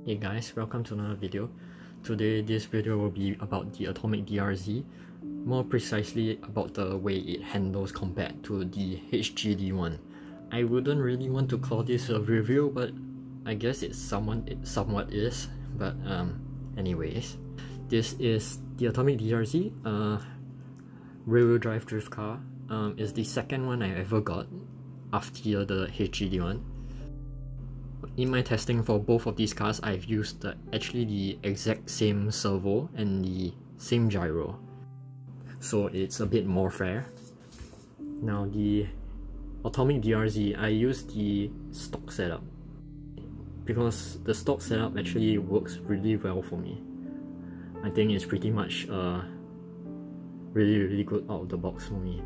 Hey guys, welcome to another video. Today this video will be about the Atomic DRZ, more precisely about the way it handles compared to the HGD one. I wouldn't really want to call this a review, but I guess it somewhat is. But anyways, this is the Atomic DRZ, rear-wheel drive drift car. It's the second one I ever got after the HGD one. In my testing for both of these cars, I've used actually the exact same servo and the same gyro, so it's a bit more fair. Now the Atomic DRZ, I use the stock setup because the stock setup actually works really well for me. I think it's pretty much really good out of the box for me.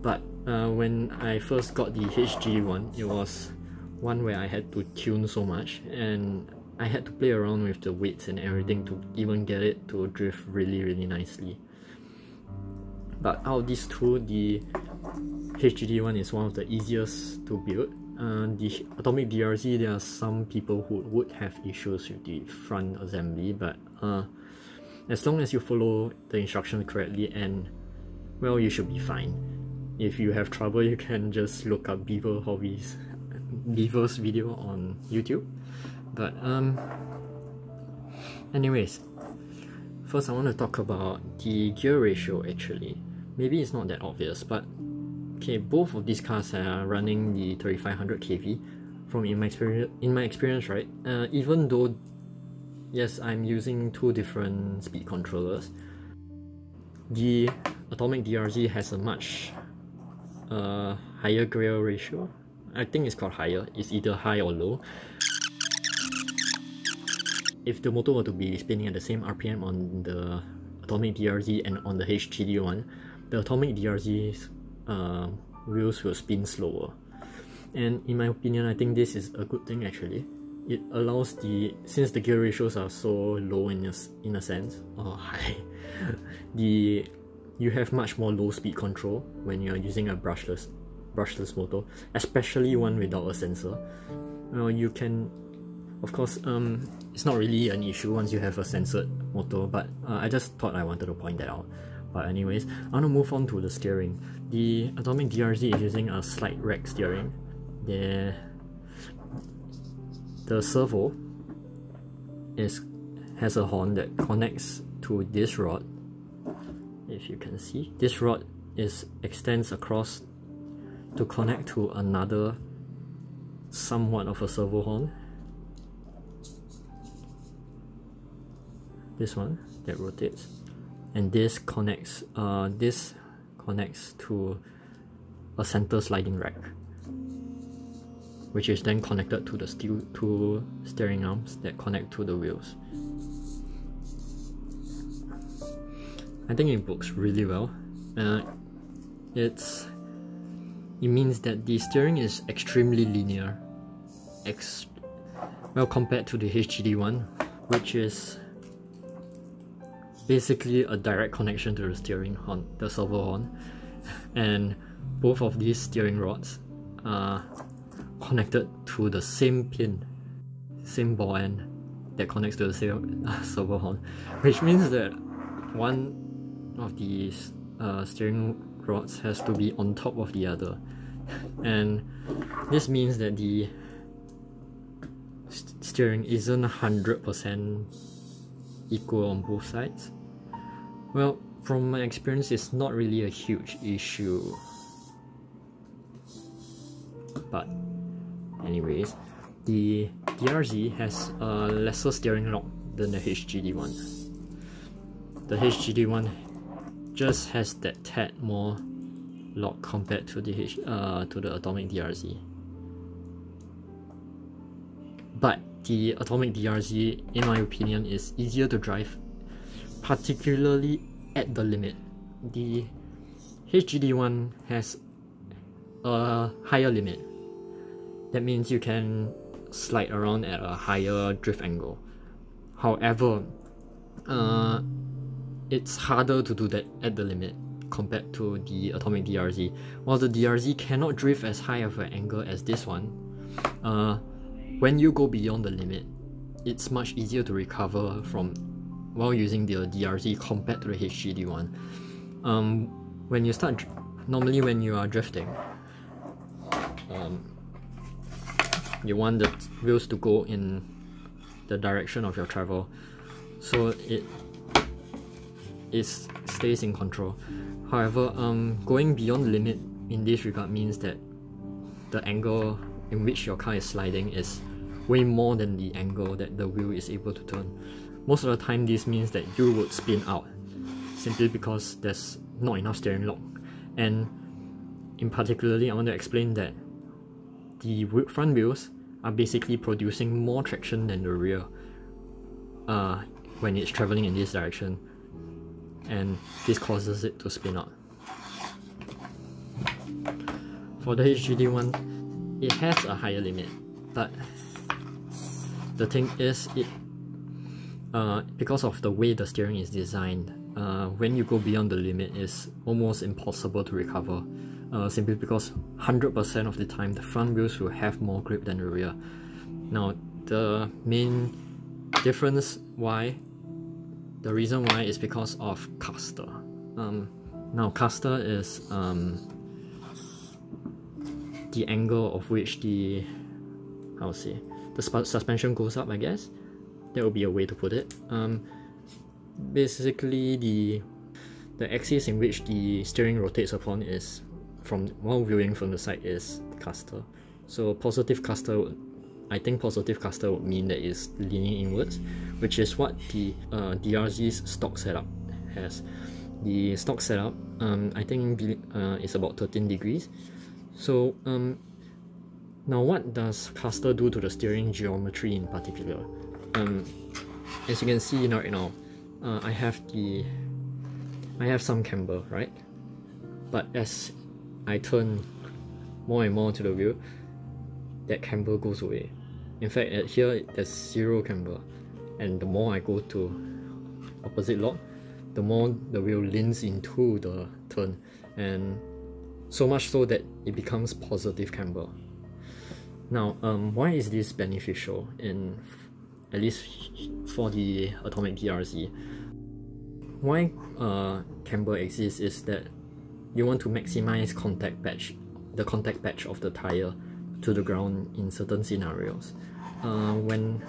But when I first got the HG one, it was one where I had to tune so much, and I had to play around with the weights and everything to even get it to drift really nicely. But out of these two, the HGD one is one of the easiest to build. The Atomic DRZ, there are some people who would have issues with the front assembly, but as long as you follow the instructions correctly, and well, you should be fine. If you have trouble, you can just look up Beaver's video on YouTube. But anyways, first I want to talk about the gear ratio. Actually, maybe it's not that obvious, but okay, both of these cars are running the 3500 kV. From in my experience, right? Even though yes, I'm using two different speed controllers, the Atomic DRZ has a much higher gear ratio. I think it's called higher. It's either high or low. If the motor were to be spinning at the same RPM on the Atomic DRZ and on the HGD one, the Atomic DRZ's wheels will spin slower. And in my opinion, I think this is a good thing actually. It allows since the gear ratios are so low in a sense, or high, you have much more low speed control when you're using a brushless motor, especially one without a sensor. Well, you can, of course, it's not really an issue once you have a censored motor, but I just thought I wanted to point that out. But anyways, I want to move on to the steering. The Atomic DRZ is using a slide rack steering. The servo has a horn that connects to this rod. If you can see, this rod extends across to connect to another somewhat of a servo horn. This one that rotates, and this connects to a center sliding rack, which is then connected to the two steering arms that connect to the wheels. I think it works really well. It means that the steering is extremely linear, well, compared to the HGD one, which is basically a direct connection to the steering horn, the servo horn, and both of these steering rods are connected to the same pin, same ball end that connects to the servo horn, which means that one of these steering rods has to be on top of the other, and this means that the steering isn't 100% equal on both sides. Well, from my experience, it's not really a huge issue, but anyways, the DRZ has a lesser steering lock than the HGD one. The HGD one just has that tad more lock compared to the Atomic DRZ. But the Atomic DRZ, in my opinion, is easier to drive, particularly at the limit. The HGD one has a higher limit. That means you can slide around at a higher drift angle. However, it's harder to do that at the limit compared to the Atomic DRZ. While the DRZ cannot drift as high of an angle as this one, when you go beyond the limit, it's much easier to recover from while using the DRZ compared to the HGD one. When you start, normally when you are drifting, you want the wheels to go in the direction of your travel, so it stays in control. However, going beyond the limit in this regard means that the angle in which your car is sliding is way more than the angle that the wheel is able to turn. Most of the time, this means that you would spin out, simply because there's not enough steering lock. And in particularly, I want to explain that the front wheels are basically producing more traction than the rear when it's traveling in this direction, and this causes it to spin out. For the HGD one, it has a higher limit, but the thing is, because of the way the steering is designed, when you go beyond the limit, it's almost impossible to recover, simply because 100% of the time the front wheels will have more grip than the rear. Now, the main difference the reason why is because of caster. Now, caster is the angle of which the suspension goes up, I guess. That would be a way to put it. Basically, the axis in which the steering rotates upon is while viewing from the side is caster. So positive caster, I think positive caster would mean that it's leaning inwards, which is what the DRZ's stock setup has. The stock setup, I think is about 13 degrees. So now what does caster do to the steering geometry in particular? As you can see right now, I have some camber, right? But as I turn more and more to the wheel, that camber goes away. In fact, at here there's zero camber, and the more I go to opposite lock, the more the wheel leans into the turn, and so much so that it becomes positive camber. Now, why is this beneficial at least for the Atomic DRZ? Why camber exists is that you want to maximize the contact patch of the tire to the ground in certain scenarios. When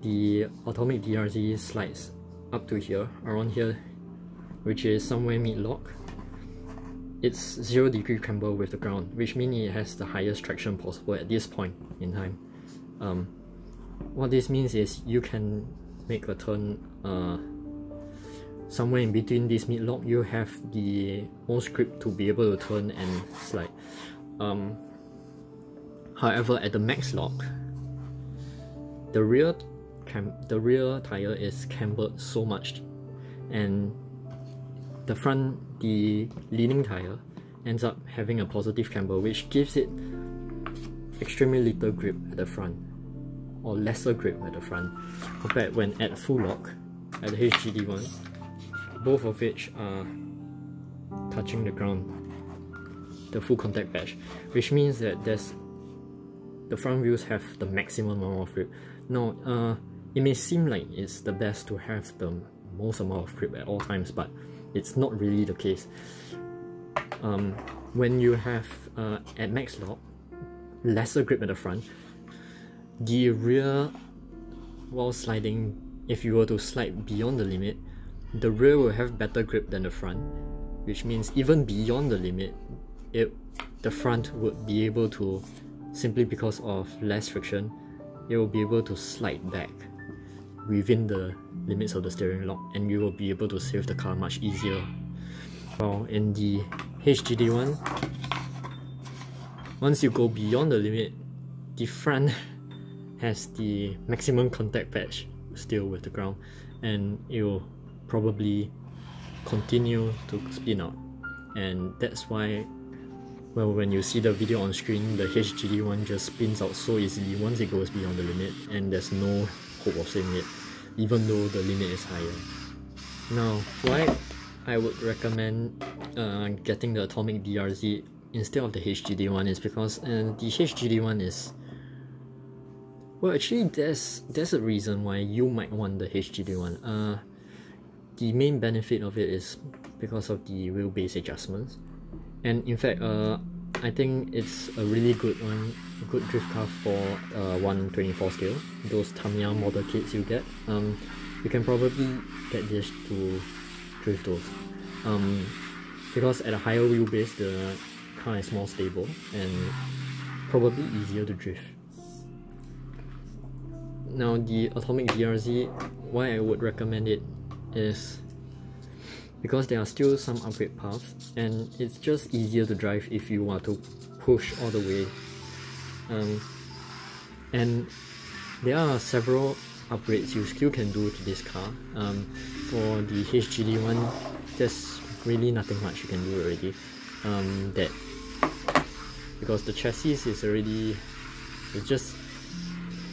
the Atomic DRZ slides up to here, around here, which is somewhere mid-lock, it's 0 degree camber with the ground, which means it has the highest traction possible at this point in time. What this means is you can make a turn somewhere in between this mid-lock. You have the most grip to be able to turn and slide. However, at the max lock, the rear tire is cambered so much, and the leaning tire ends up having a positive camber, which gives it extremely little grip at the front, or lesser grip at the front, compared when at full lock at the HGD one, both of which are touching the ground, the full contact patch, which means that the front wheels have the maximum amount of grip. Now, it may seem like it's the best to have the most amount of grip at all times, but it's not really the case. When you have at max lock lesser grip at the front, the rear, while sliding, if you were to slide beyond the limit, the rear will have better grip than the front, which means even beyond the limit, the front would be able to, simply because of less friction, it will be able to slide back within the limits of the steering lock, and you will be able to save the car much easier. While in the HGD one, once you go beyond the limit, the front has the maximum contact patch still with the ground, and it will probably continue to spin out. And that's why, well, when you see the video on screen, the HGD one just spins out so easily once it goes beyond the limit, and there's no hope of saving it, even though the limit is higher. Now, why I would recommend getting the Atomic DRZ instead of the HGD one is because the HGD one is Well, actually, there's a reason why you might want the HGD one. The main benefit of it is because of the wheelbase adjustments, and in fact, I think it's a really good drift car for 1/24 scale. Those Tamiya model kits you get, you can probably get this to drift those. Because at a higher wheelbase, the car is more stable and probably easier to drift. Now, the Atomic DRZ, why I would recommend it is because there are still some upgrade paths, and it's just easier to drive if you want to push all the way. And there are several upgrades you still can do to this car. For the HGD one, there's really nothing much you can do already. Because the chassis is already, it's just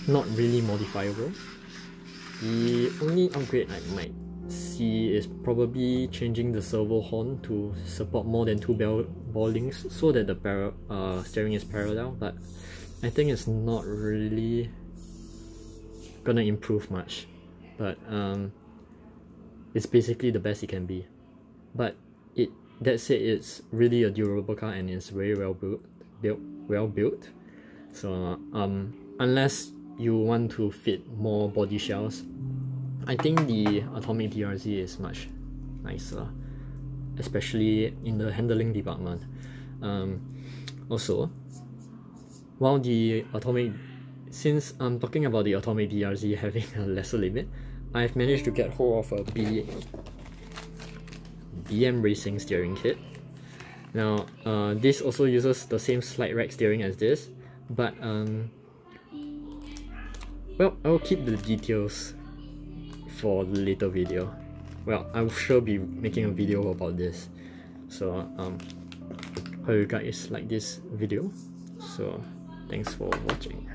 not really modifiable. The only upgrade I might see is probably changing the servo horn to support more than 2 ball links so that the steering is parallel, but I think it's not really gonna improve much. But it's basically the best it can be. But that said, it's really a durable car and it's very well built. So unless you want to fit more body shells, I think the Atomic DRZ is much nicer, especially in the handling department. Also, while since I'm talking about the Atomic DRZ having a lesser limit, I've managed to get hold of a BM Racing steering kit. Now, this also uses the same slide rack steering as this, but well, I'll keep the details for the later video. Well, I'll sure be making a video about this. So hope you guys like this video. So thanks for watching.